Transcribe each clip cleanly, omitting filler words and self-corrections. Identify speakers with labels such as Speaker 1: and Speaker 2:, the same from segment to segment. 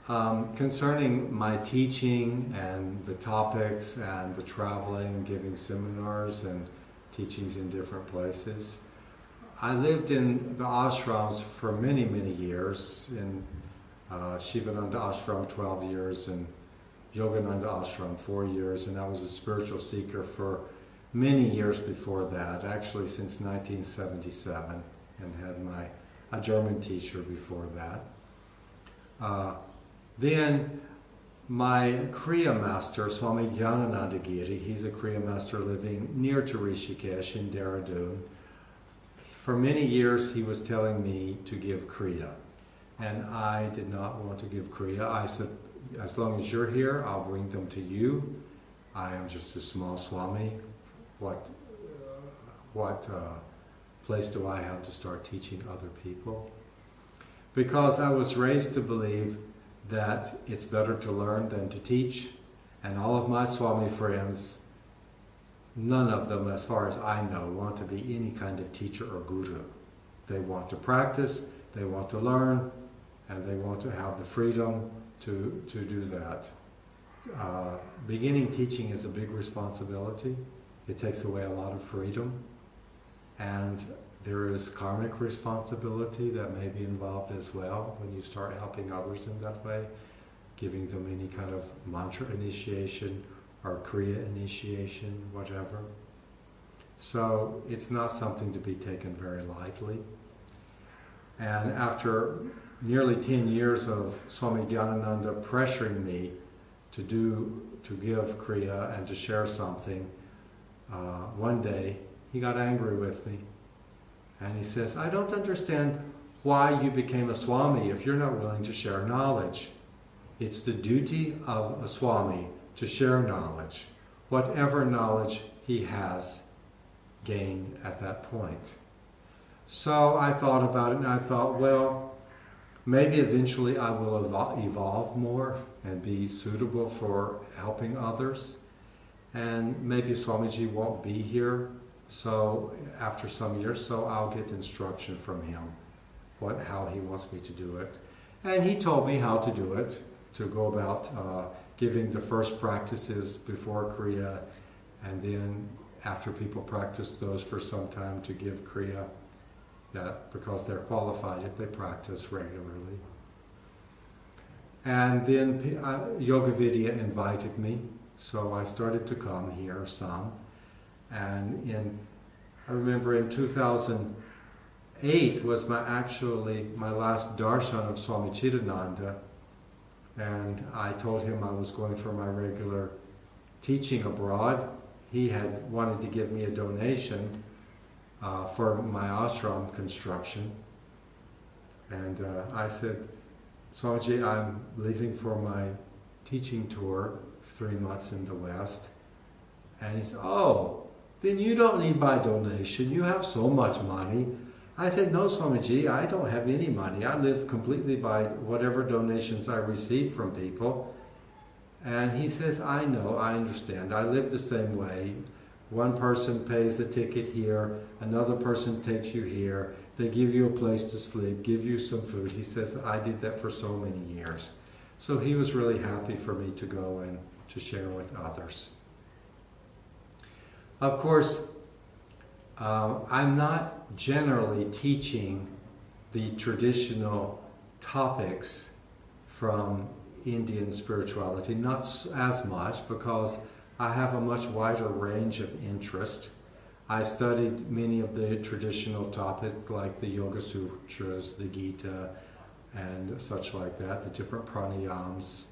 Speaker 1: Concerning my teaching and the topics and the traveling, giving seminars and teachings in different places, I lived in the ashrams for many, many years. In Shivananda ashram 12 years and Yogananda ashram 4 years, and I was a spiritual seeker for many years before that, actually since 1977, and had a German teacher before that. Then my Kriya master, Swami Jnanananda Giri, he's a Kriya master living near to Rishikesh in Dehradun. For many years he was telling me to give Kriya, and I did not want to give Kriya. I said, as long as you're here, I'll bring them to you. I am just a small Swami. What place do I have to start teaching other people? Because I was raised to believe that it's better to learn than to teach, and all of my Swami friends, none of them, as far as I know, want to be any kind of teacher or guru. They want to practice, they want to learn, and they want to have the freedom to do that. Beginning teaching is a big responsibility. It takes away a lot of freedom, and there is karmic responsibility that may be involved as well when you start helping others in that way, giving them any kind of mantra initiation or Kriya initiation, whatever. So it's not something to be taken very lightly. And after nearly 10 years of Swami Dhyanananda pressuring me to give Kriya and to share something, one day he got angry with me. And he says, I don't understand why you became a Swami if you're not willing to share knowledge. It's the duty of a Swami to share knowledge, whatever knowledge he has gained at that point. So I thought about it, and I thought, well, maybe eventually I will evolve more and be suitable for helping others. And maybe Swamiji won't be here after some years, so I'll get instruction from him, how he wants me to do it. And he told me how to do it, to go about giving the first practices before Kriya, and then after people practice those for some time to give Kriya, because they're qualified if they practice regularly. And then Yoga Vidya invited me, so I started to come here some. And I remember in 2008 was my last darshan of Swami Chidananda, and I told him I was going for my regular teaching abroad. He had wanted to give me a donation for my ashram construction, and I said, Swamiji, I'm leaving for my teaching tour, 3 months in the West. And he said, oh, then you don't need my donation. You have so much money. I said, no, Swamiji, I don't have any money. I live completely by whatever donations I receive from people. And he says, I know, I understand. I live the same way. One person pays the ticket here, another person takes you here, they give you a place to sleep, give you some food. He says, I did that for so many years. So he was really happy for me to go and to share with others. Of course, I'm not generally teaching the traditional topics from Indian spirituality, not as much, because I have a much wider range of interest. I studied many of the traditional topics like the Yoga Sutras, the Gita, and such like that, the different pranayams.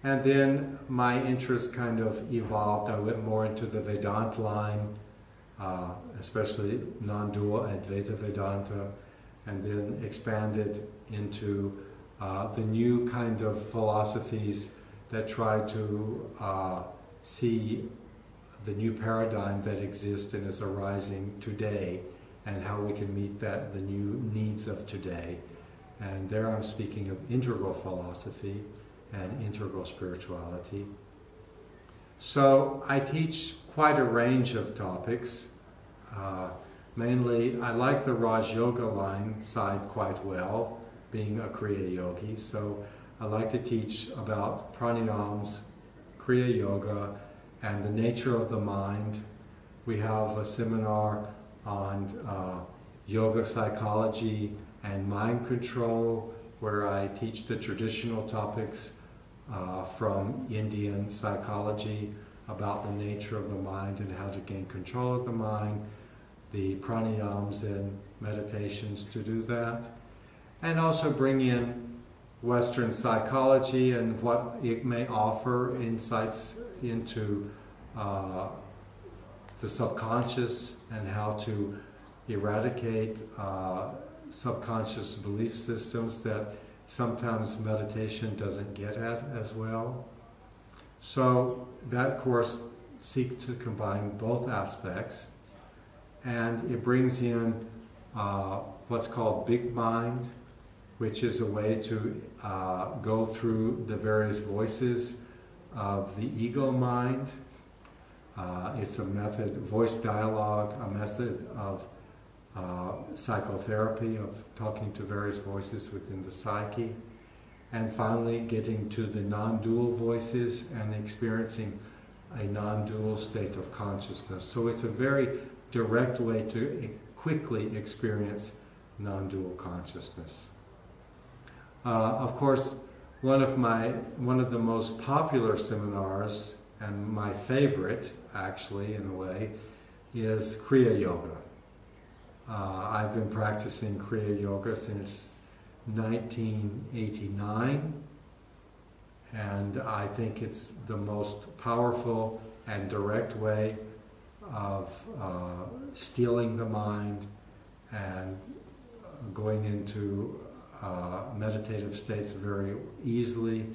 Speaker 1: And then my interest kind of evolved. I went more into the Vedanta line, especially non-dual Advaita Vedanta, and then expanded into the new kind of philosophies that try to see the new paradigm that exists and is arising today, and how we can meet the new needs of today. And there I'm speaking of integral philosophy and integral spirituality. So I teach quite a range of topics. Mainly, I like the Raj Yoga line side quite well, being a Kriya yogi. So I like to teach about pranayams, Kriya Yoga, and the nature of the mind. We have a seminar on yoga psychology and mind control, where I teach the traditional topics from Indian psychology about the nature of the mind and how to gain control of the mind, the pranayams and meditations to do that, and also bring in Western psychology and what it may offer insights into the subconscious and how to eradicate subconscious belief systems that sometimes meditation doesn't get at as well. So that course seeks to combine both aspects, and it brings in what's called Big Mind, which is a way to go through the various voices of the ego mind. It's a method, voice dialogue, a method of psychotherapy, of talking to various voices within the psyche. And finally, getting to the non-dual voices and experiencing a non-dual state of consciousness. So it's a very direct way to quickly experience non-dual consciousness. Of course, one of the most popular seminars, and my favorite, actually, in a way, is Kriya Yoga. I've been practicing Kriya Yoga since 1989, and I think it's the most powerful and direct way of stealing the mind and going into meditative states very easily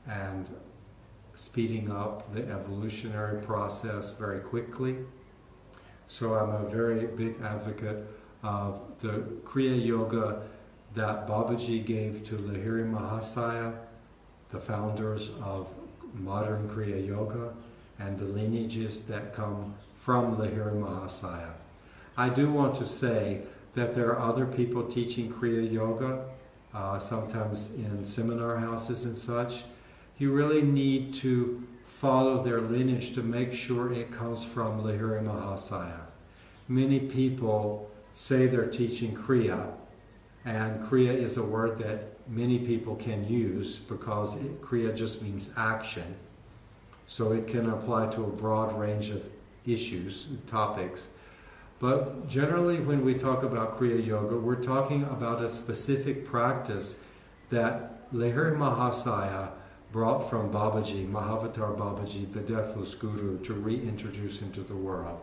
Speaker 1: and speeding up the evolutionary process very quickly. So I'm a very big advocate of the Kriya Yoga that Babaji gave to Lahiri Mahasaya, the founders of modern Kriya Yoga, and the lineages that come from Lahiri Mahasaya. I do want to say that there are other people teaching Kriya Yoga, sometimes in seminar houses and such. You really need to follow their lineage to make sure it comes from Lahiri Mahasaya. Many people say they're teaching Kriya, and Kriya is a word that many people can use because Kriya just means action. So it can apply to a broad range of issues, topics. But generally when we talk about Kriya Yoga, we're talking about a specific practice that Lahiri Mahasaya brought from Babaji, Mahavatar Babaji, the Deathless Guru, to reintroduce into the world.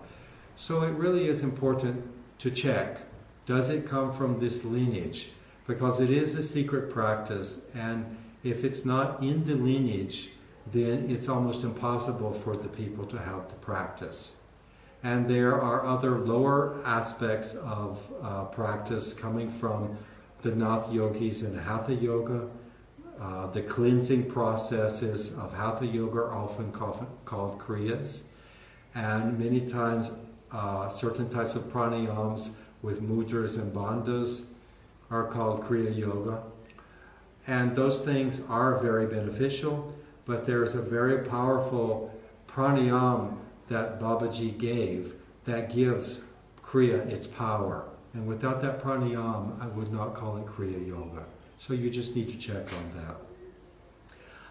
Speaker 1: So it really is important to check, does it come from this lineage? Because it is a secret practice, and if it's not in the lineage, then it's almost impossible for the people to have the practice. And there are other lower aspects of practice coming from the Nath Yogis and Hatha Yoga. The cleansing processes of Hatha Yoga are often called Kriyas. And many times certain types of pranayams with mudras and bandhas are called Kriya Yoga. And those things are very beneficial, but there's a very powerful pranayam that Babaji gave that gives Kriya its power. And without that pranayam, I would not call it Kriya Yoga. So you just need to check on that.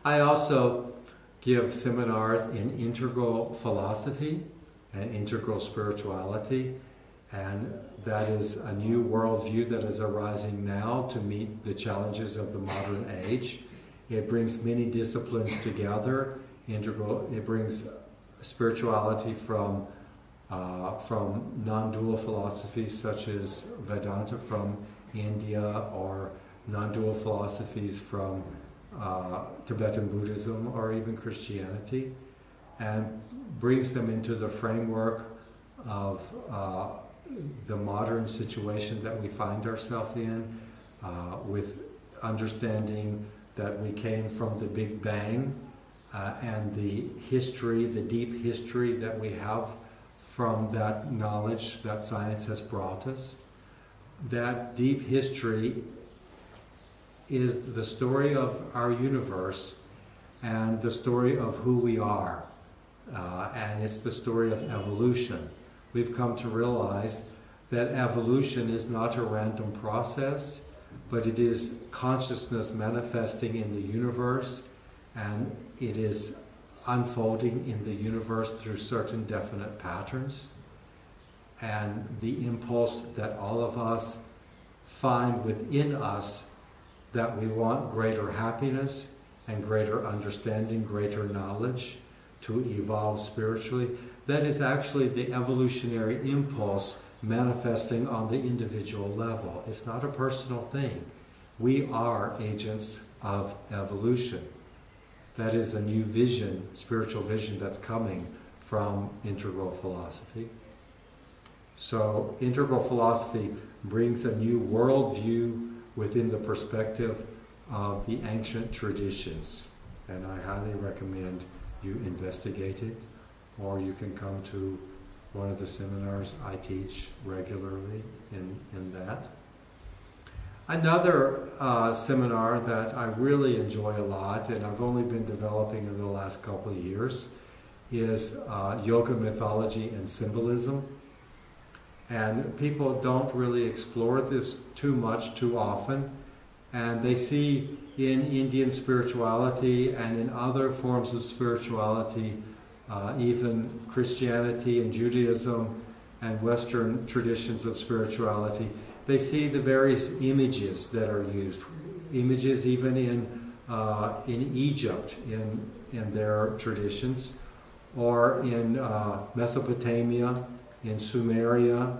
Speaker 1: I also give seminars in integral philosophy and integral spirituality, and that is a new worldview that is arising now to meet the challenges of the modern age. It brings many disciplines together. It brings spirituality from non-dual philosophies such as Vedanta from India, or non-dual philosophies from Tibetan Buddhism or even Christianity, and brings them into the framework of the modern situation that we find ourselves in, with understanding that we came from the Big Bang, and the history, the deep history that we have from that knowledge that science has brought us. That deep history is the story of our universe and the story of who we are. And it's the story of evolution. We've come to realize that evolution is not a random process, but it is consciousness manifesting in the universe, and it is unfolding in the universe through certain definite patterns. And the impulse that all of us find within us, that we want greater happiness and greater understanding, greater knowledge, to evolve spiritually, that is actually the evolutionary impulse manifesting on the individual level. It's not a personal thing. We are agents of evolution. That is a new vision, spiritual vision, that's coming from integral philosophy. So integral philosophy brings a new worldview within the perspective of the ancient traditions. And I highly recommend you investigate it, or you can come to one of the seminars I teach regularly in that. Another seminar that I really enjoy a lot, and I've only been developing in the last couple of years, is Yoga Mythology and Symbolism. And people don't really explore this too much, too often. And they see in Indian spirituality and in other forms of spirituality, even Christianity and Judaism and Western traditions of spirituality, they see the various images that are used. Images even in Egypt, in their traditions, or in Mesopotamia, in Sumeria,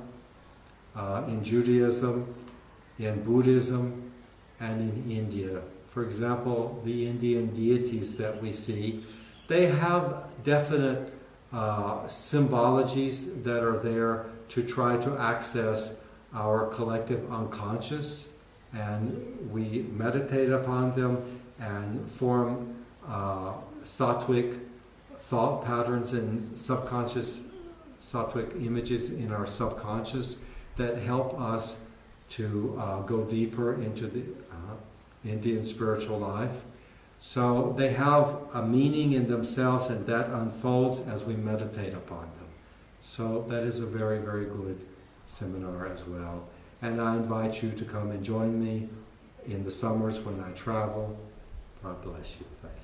Speaker 1: in Judaism, in Buddhism, and in India. For example, the Indian deities that we see, they have definite symbologies that are there to try to access our collective unconscious, and we meditate upon them and form sattvic thought patterns and subconscious sattvic images in our subconscious that help us to go deeper into the Indian spiritual life. So they have a meaning in themselves, and that unfolds as we meditate upon them. So that is a very, very good seminar as well. And I invite you to come and join me in the summers when I travel. God bless you. Thank you.